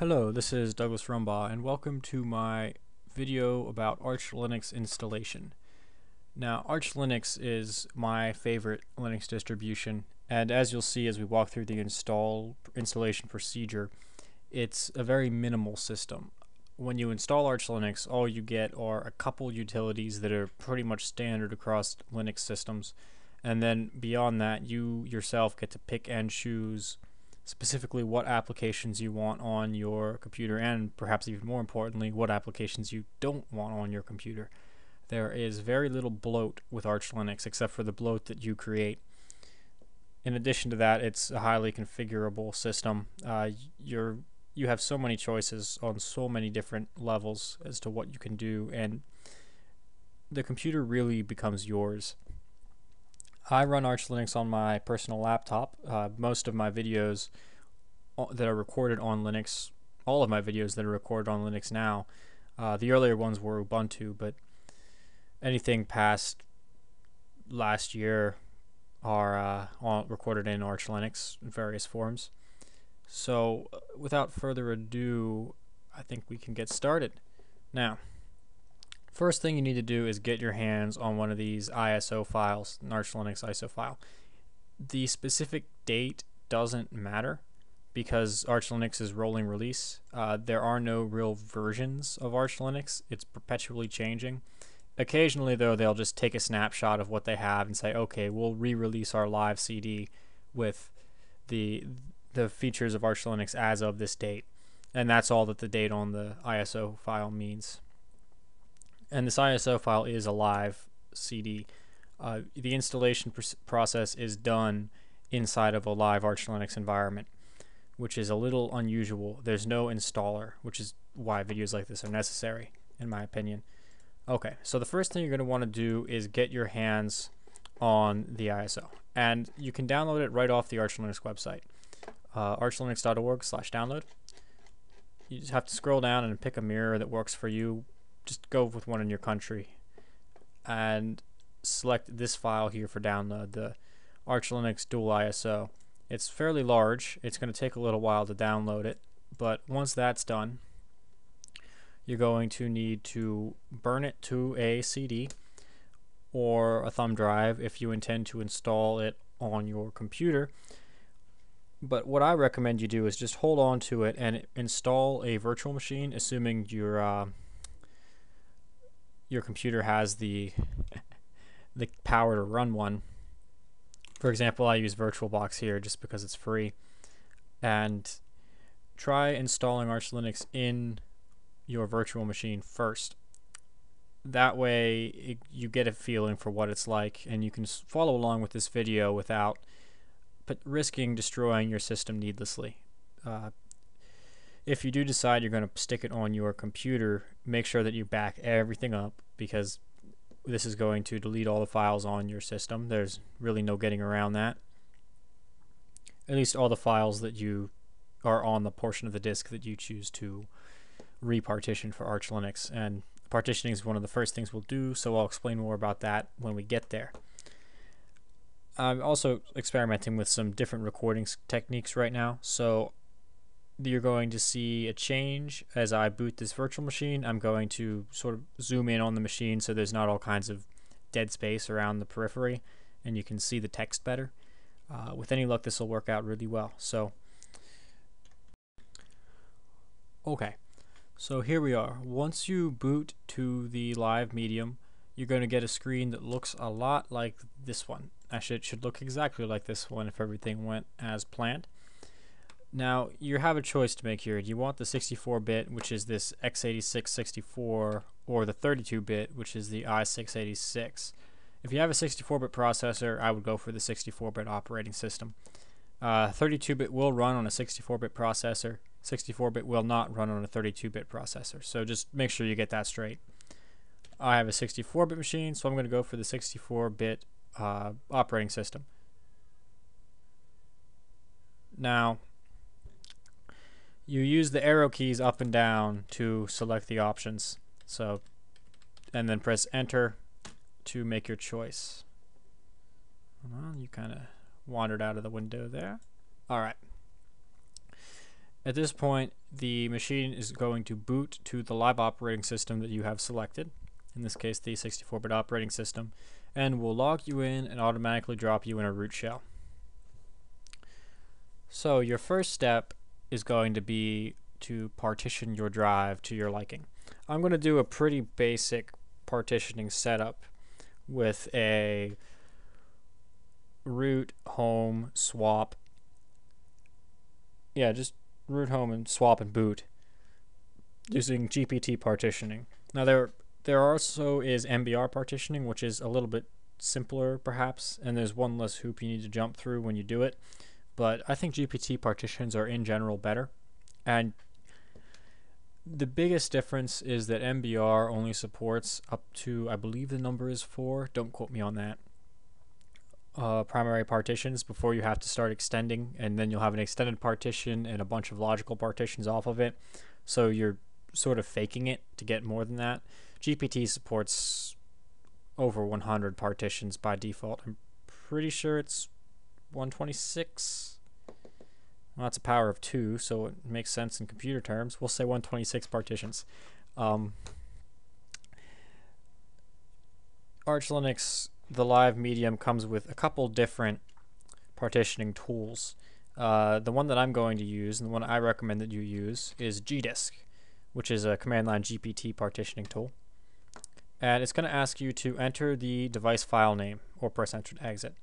Hello, this is Douglas Rumbaugh, and welcome to my video about Arch Linux installation. Now, Arch Linux is my favorite Linux distribution, and as you'll see as we walk through the installation procedure, it's a very minimal system. When you install Arch Linux, all you get are a couple utilities that are pretty much standard across Linux systems, and then beyond that, you yourself get to pick and choose specifically what applications you want on your computer, and perhaps even more importantly, what applications you don't want on your computer. There is very little bloat with Arch Linux except for the bloat that you create. In addition to that, it's a highly configurable system. You have so many choices on so many different levels as to what you can do, and the computer really becomes yours. I run Arch Linux on my personal laptop. Most of my videos that are recorded on Linux, all of my videos that are recorded on Linux now, the earlier ones were Ubuntu, but anything past last year are recorded in Arch Linux in various forms. So without further ado, I think we can get started. Now, first thing you need to do is get your hands on one of these ISO files, an Arch Linux ISO file. The specific date doesn't matter because Arch Linux is rolling release. There are no real versions of Arch Linux. It's perpetually changing. Occasionally, though, they'll just take a snapshot of what they have and say, okay, we'll re-release our live CD with the features of Arch Linux as of this date. And that's all that the date on the ISO file means. And this ISO file is a live CD. The installation process is done inside of a live Arch Linux environment, which is a little unusual. There's no installer, which is why videos like this are necessary, in my opinion. Okay, so the first thing you're going to want to do is get your hands on the ISO. And you can download it right off the Arch Linux website, archlinux.org/download. You just have to scroll down and pick a mirror that works for you. Just go with one in your country and select this file here for download, the Arch Linux dual ISO. It's fairly large. It's going to take a little while to download it, but once that's done, you're going to need to burn it to a CD or a thumb drive if you intend to install it on your computer. But what I recommend you do is just hold on to it and install a virtual machine, assuming your computer has the power to run one. For example, I use VirtualBox here just because it's free. And try installing Arch Linux in your virtual machine first. That way you get a feeling for what it's like, and you can follow along with this video without risking destroying your system needlessly. If you do decide you're going to stick it on your computer, make sure that you back everything up, because this is going to delete all the files on your system. There's really no getting around that. At least all the files that you are on the portion of the disk that you choose to repartition for Arch Linux. And partitioning is one of the first things we'll do, so I'll explain more about that when we get there. I'm also experimenting with some different recording techniques right now, so you're going to see a change as I boot this virtual machine. I'm going to sort of zoom in on the machine so there's not all kinds of dead space around the periphery, and you can see the text better. With any luck, this will work out really well. Okay, so here we are. Once you boot to the live medium, you're going to get a screen that looks a lot like this one. Actually, it should look exactly like this one if everything went as planned. Now, you have a choice to make here. Do you want the 64-bit, which is this x86 64, or the 32-bit, which is the i686? If you have a 64-bit processor, I would go for the 64-bit operating system. 32-bit will run on a 64-bit processor. 64-bit will not run on a 32-bit processor. So just make sure you get that straight. I have a 64-bit machine, so I'm going to go for the 64-bit operating system. Now, you use the arrow keys up and down to select the options. And then press enter to make your choice. Well, you kind of wandered out of the window there. Alright. At this point, the machine is going to boot to the live operating system that you have selected, in this case the 64-bit operating system, and will log you in and automatically drop you in a root shell. So your first step is going to be to partition your drive to your liking. I'm going to do a pretty basic partitioning setup with a root, home, swap. Yeah, just root, home, and swap and boot using GPT partitioning. Now there also is MBR partitioning, which is a little bit simpler perhaps, and there's one less hoop you need to jump through when you do it. But I think GPT partitions are in general better. And the biggest difference is that MBR only supports up to, I believe the number is 4, don't quote me on that, primary partitions before you have to start extending, and then you'll have an extended partition and a bunch of logical partitions off of it. So you're sort of faking it to get more than that. GPT supports over 100 partitions by default. I'm pretty sure it's 126. Well, that's a power of 2, so it makes sense in computer terms. We'll say 126 partitions. Arch Linux, the live medium, comes with a couple different partitioning tools. The one that I'm going to use, and the one I recommend that you use, is gdisk, which is a command line GPT partitioning tool. And it's going to ask you to enter the device file name or press enter to exit.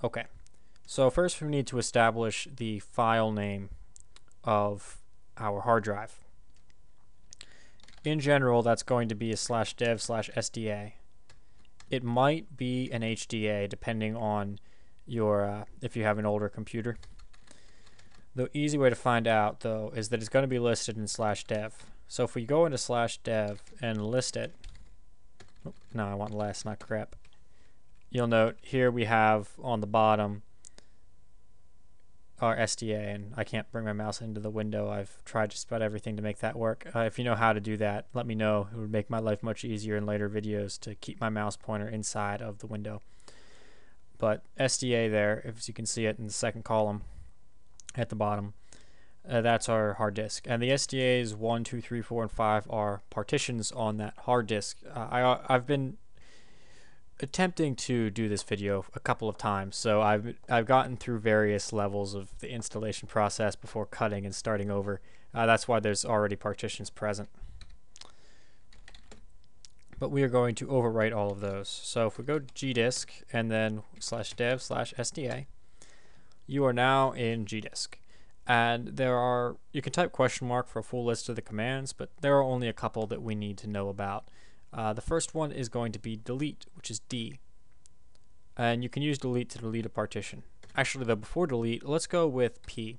Okay. So first we need to establish the file name of our hard drive. In general, that's going to be a /dev/sda. It might be an HDA depending on your if you have an older computer. The easy way to find out though is that it's going to be listed in /dev. So if we go into /dev and list it, oh, no, I want less, not crap. You'll note here we have on the bottom our SDA, and I can't bring my mouse into the window. I've tried just about everything to make that work. If you know how to do that, let me know. It would make my life much easier in later videos to keep my mouse pointer inside of the window. But SDA there, as you can see it in the second column at the bottom, that's our hard disk. And the SDAs 1, 2, 3, 4, and 5 are partitions on that hard disk. I've been attempting to do this video a couple of times, so I've gotten through various levels of the installation process before cutting and starting over. That's why there's already partitions present. But we are going to overwrite all of those. So if we go to gdisk and then /dev/sda, you are now in gdisk. And you can type question mark for a full list of the commands, but there are only a couple that we need to know about. The first one is going to be delete, which is D. And you can use delete to delete a partition. Actually, though, before delete, let's go with P.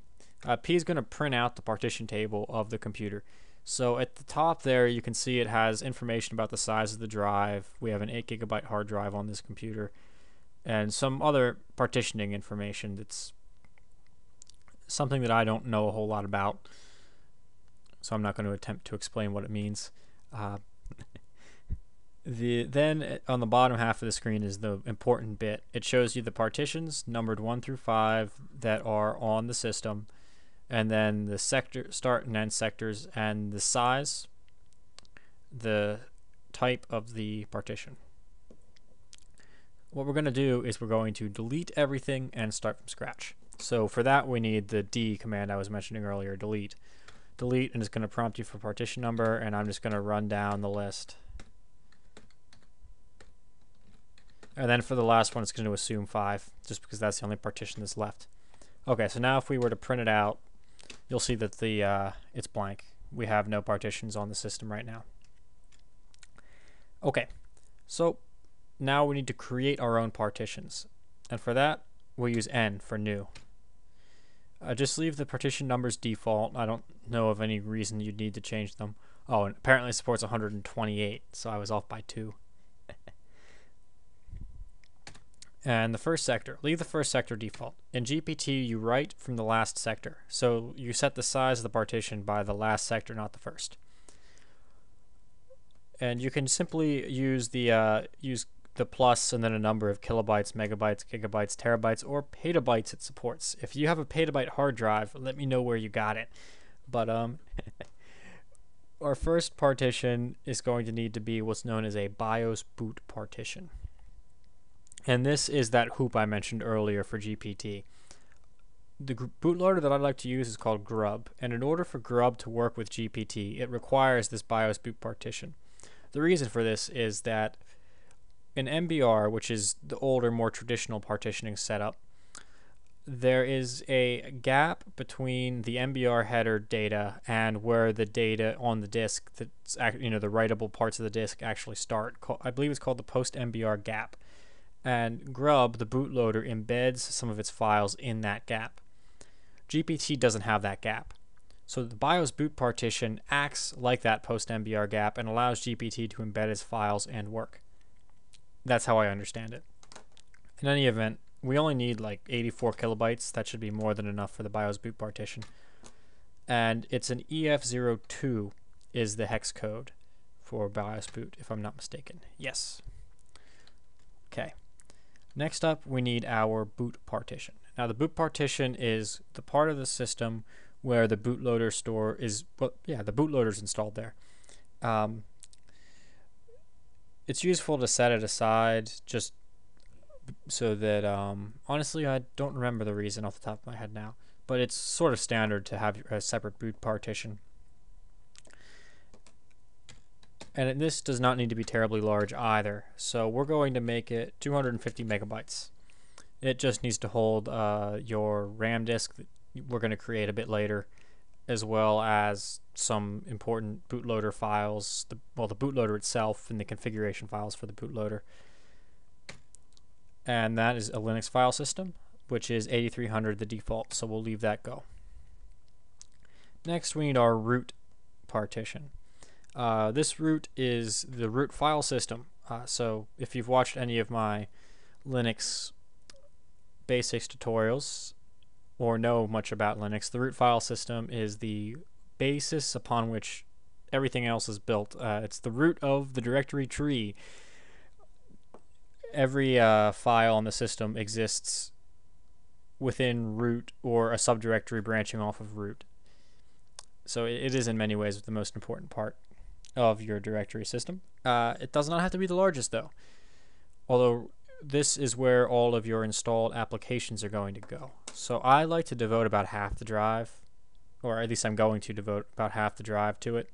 P is going to print out the partition table of the computer. So at the top there, you can see it has information about the size of the drive. We have an 8 GB hard drive on this computer, and some other partitioning information that's something that I don't know a whole lot about, so I'm not going to attempt to explain what it means. Then on the bottom half of the screen is the important bit. It shows you the partitions numbered 1 through 5 that are on the system, and then the sector start and end sectors, and the size, the type of the partition. What we're going to do is we're going to delete everything and start from scratch. So for that we need the D command I was mentioning earlier, delete. Delete, and it's going to prompt you for partition number, and I'm just going to run down the list. And then for the last one, it's going to assume 5, just because that's the only partition that's left. Okay, so now if we were to print it out, you'll see that it's blank. We have no partitions on the system right now. Okay, so now we need to create our own partitions. And for that, we'll use N for new. Just leave the partition numbers default. I don't know of any reason you'd need to change them. Oh, and apparently it supports 128, so I was off by 2. And the first sector, leave the first sector default. In GPT, you write from the last sector. So you set the size of the partition by the last sector, not the first. And you can simply use the the plus and then a number of kilobytes, megabytes, gigabytes, terabytes, or petabytes it supports. If you have a petabyte hard drive, let me know where you got it. But our first partition is going to need to be what's known as a BIOS boot partition. And this is that hoop I mentioned earlier for GPT. The bootloader that I like to use is called Grub, and in order for Grub to work with GPT, it requires this BIOS boot partition. The reason for this is that in MBR, which is the older, more traditional partitioning setup, there is a gap between the MBR header data and where the data on the disk, that's the writable parts of the disk actually start. I believe it's called the post MBR gap. And Grub, the bootloader, embeds some of its files in that gap. GPT doesn't have that gap. So the BIOS boot partition acts like that post MBR gap and allows GPT to embed its files and work. That's how I understand it. In any event, we only need like 84 kilobytes. That should be more than enough for the BIOS boot partition. And it's an EF02 is the hex code for BIOS boot, if I'm not mistaken. Yes. Okay. Next up, we need our boot partition. Now, the boot partition is the part of the system where the bootloader store is, well, yeah, the bootloader is installed there. It's useful to set it aside just so that, honestly, I don't remember the reason off the top of my head now, but it's sort of standard to have a separate boot partition. And this does not need to be terribly large either, so we're going to make it 250 megabytes. It just needs to hold your RAM disk that we're going to create a bit later, as well as some important bootloader files, the bootloader itself and the configuration files for the bootloader. And that is a Linux file system, which is 8300 the default, so we'll leave that go. Next, we need our root partition. This root is the root file system. So if you've watched any of my Linux basics tutorials or know much about Linux, the root file system is the basis upon which everything else is built. It's the root of the directory tree. Every file on the system exists within root or a subdirectory branching off of root. So it is in many ways the most important part of your directory system. It does not have to be the largest though, although this is where all of your installed applications are going to go. So I like to devote about half the drive, or at least I'm going to devote about half the drive to it,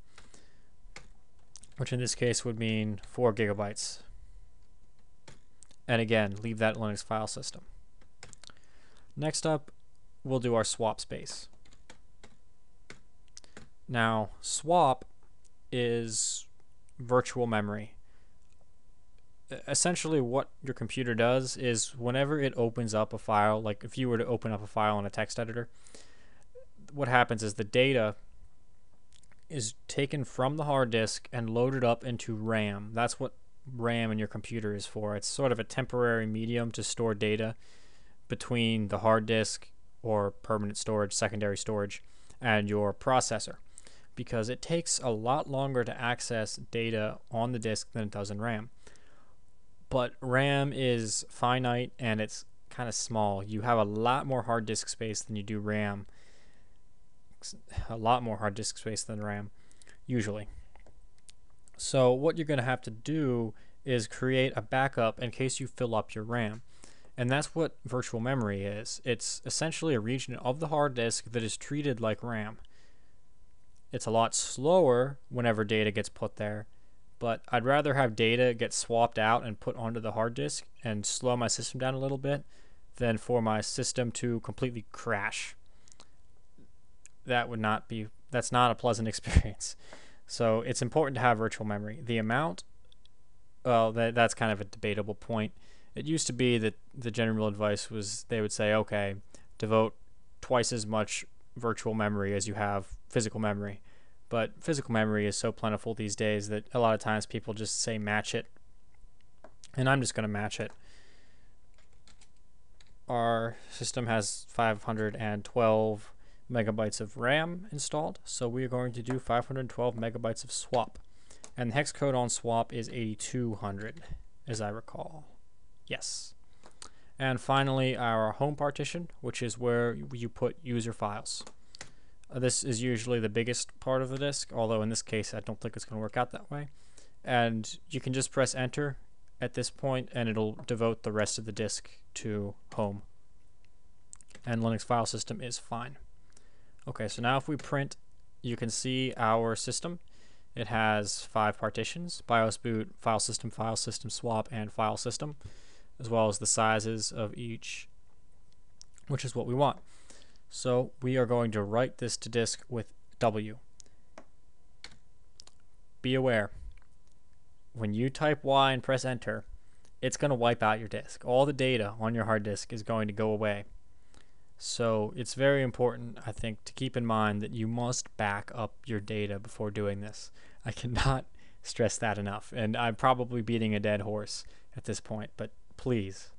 which in this case would mean 4 gigabytes. And again, leave that Linux file system. Next up, we'll do our swap space. Now, swap is virtual memory. Essentially what your computer does is whenever it opens up a file, like if you were to open up a file in a text editor, what happens is the data is taken from the hard disk and loaded up into RAM. That's what RAM in your computer is for. It's sort of a temporary medium to store data between the hard disk or permanent storage, secondary storage, and your processor, because it takes a lot longer to access data on the disk than it does in RAM. But RAM is finite and it's kind of small. You have a lot more hard disk space than you do RAM. A lot more hard disk space than RAM, usually. So what you're going to have to do is create a backup in case you fill up your RAM. And that's what virtual memory is. It's essentially a region of the hard disk that is treated like RAM. It's a lot slower whenever data gets put there, but I'd rather have data get swapped out and put onto the hard disk and slow my system down a little bit than for my system to completely crash. That's not a pleasant experience. So it's important to have virtual memory. The amount, well, that's kind of a debatable point. It used to be that the general advice was they would say, okay, devote twice as much virtual memory as you have physical memory. But physical memory is so plentiful these days that a lot of times people just say match it. And I'm just going to match it. Our system has 512 megabytes of RAM installed, so we are going to do 512 megabytes of swap. And the hex code on swap is 8200. as I recall. Yes. And finally, our home partition, which is where you put user files. This is usually the biggest part of the disk, although in this case I don't think it's going to work out that way. And you can just press enter at this point and it'll devote the rest of the disk to home. And Linux file system is fine. Okay, so now if we print, you can see our system. It has 5 partitions: BIOS, boot, file system, swap, and file system, as well as the sizes of each, which is what we want. So we are going to write this to disk with W. Be aware, when you type Y and press enter, it's going to wipe out your disk. All the data on your hard disk is going to go away. So it's very important, I think, to keep in mind that you must back up your data before doing this. I cannot stress that enough, and I'm probably beating a dead horse at this point, but please,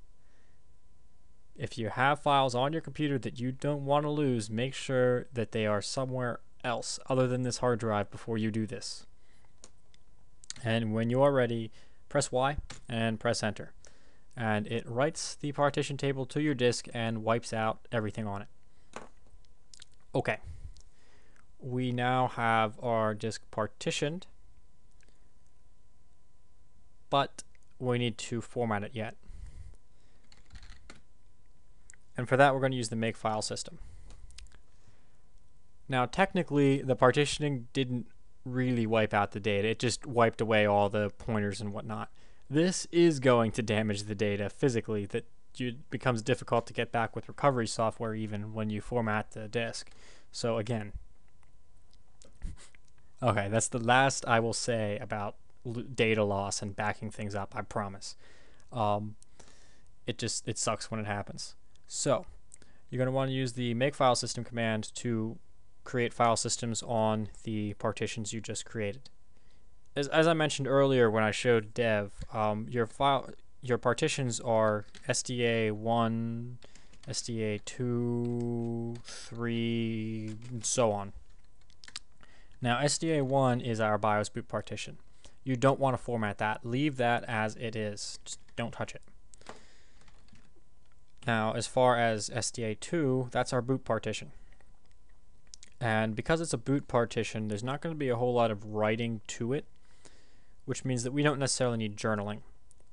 if you have files on your computer that you don't want to lose, make sure that they are somewhere else other than this hard drive before you do this. And when you are ready, press Y and press enter. And it writes the partition table to your disk and wipes out everything on it. Okay. We now have our disk partitioned, but we need to format it yet. And for that, we're going to use the make file system. Now, technically, the partitioning didn't really wipe out the data. It just wiped away all the pointers and whatnot. This is going to damage the data physically, that it becomes difficult to get back with recovery software even when you format the disk. So again, okay, that's the last I will say about data loss and backing things up, I promise. It sucks when it happens. So you're going to want to use the make file system command to create file systems on the partitions you just created. As I mentioned earlier when I showed dev, your partitions are SDA1, SDA2, 3, and so on. Now SDA1 is our BIOS boot partition. You don't want to format that. Leave that as it is. Just don't touch it. Now as far as SDA2, that's our boot partition. And because it's a boot partition, there's not going to be a whole lot of writing to it, which means that we don't necessarily need journaling.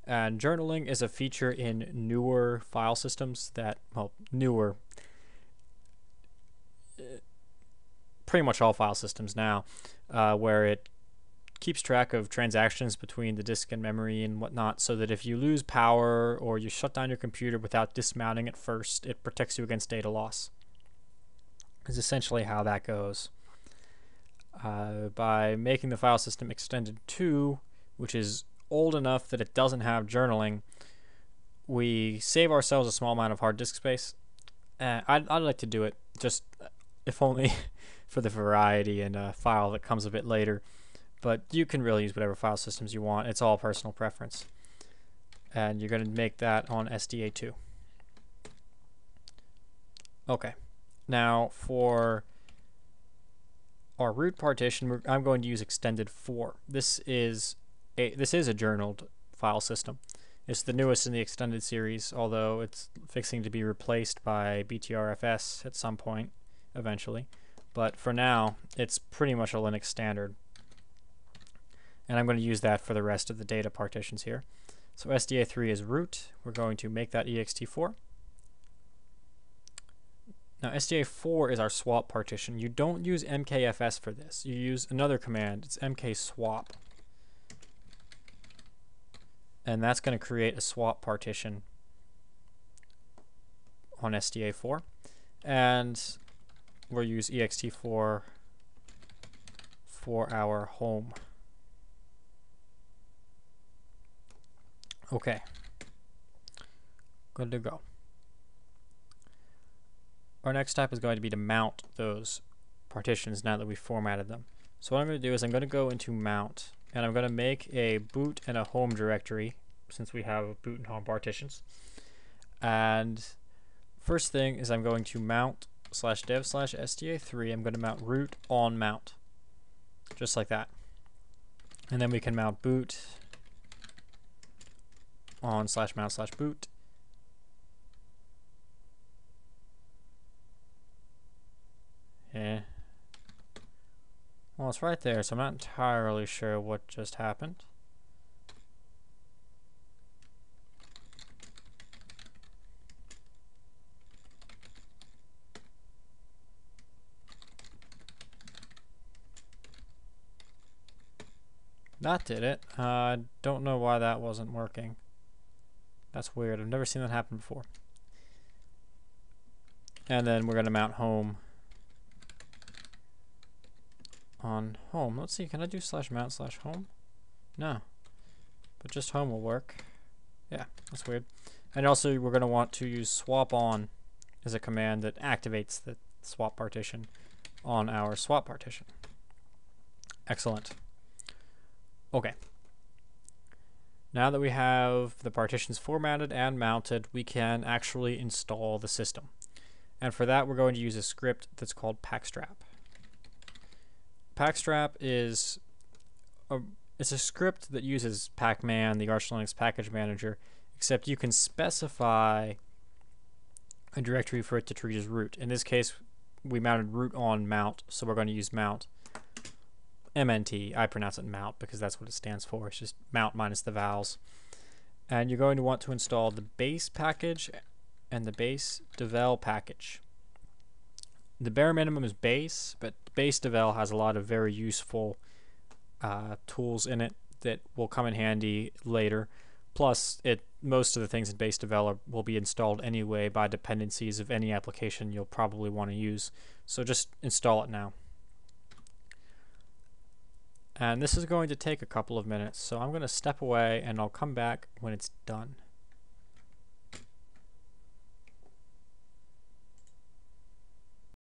And journaling is a feature in newer file systems that, well, newer, pretty much all file systems now, where it keeps track of transactions between the disk and memory and whatnot, so that if you lose power or you shut down your computer without dismounting it first, it protects you against data loss. Is essentially how that goes. By making the file system extended 2, which is old enough that it doesn't have journaling, we save ourselves a small amount of hard disk space. I'd like to do it, just if only for the variety and a file that comes a bit later. But you can really use whatever file systems you want. It's all personal preference. And you're going to make that on SDA2. Okay. Now for our root partition, I'm going to use extended 4. This is a journaled file system. It's the newest in the extended series, although it's fixing to be replaced by BTRFS at some point eventually. But for now, it's pretty much a Linux standard. And I'm going to use that for the rest of the data partitions here. So SDA3 is root. We're going to make that ext4. Now SDA4 is our swap partition. You don't use mkfs for this. You use another command. It's mkswap. And that's going to create a swap partition on SDA4. And we'll use ext4 for our home. Okay. Good to go. Our next step is going to be to mount those partitions now that we've formatted them. So what I'm going to do is I'm going to go into mount, and I'm going to make a boot and a home directory, since we have boot and home partitions. And first thing is I'm going to mount /dev/sda3. I'm going to mount root on mount, just like that. And then we can mount boot on /mount/boot. Yeah. Well, it's right there, so I'm not entirely sure what just happened. That did it. I don't know why that wasn't working. That's weird. I've never seen that happen before. And then we're going to mount home on home. Let's see, can I do /mount/home? No. But just home will work. Yeah, that's weird. And also we're going to want to use swap on as a command that activates the swap partition on our swap partition. Excellent. Okay. Now that we have the partitions formatted and mounted, we can actually install the system. And for that, we're going to use a script that's called packstrap. Packstrap is it's a script that uses pacman, the Arch Linux package manager, except you can specify a directory for it to treat as root. In this case, we mounted root on mount, so we're going to use mount. MNT, I pronounce it mount because that's what it stands for. It's just mount minus the vowels. And you're going to want to install the base package and the base devel package. The bare minimum is base, but base devel has a lot of very useful tools in it that will come in handy later. Plus, most of the things in base devel will be installed anyway by dependencies of any application you'll probably want to use. So just install it now. And this is going to take a couple of minutes, so I'm going to step away and I'll come back when it's done.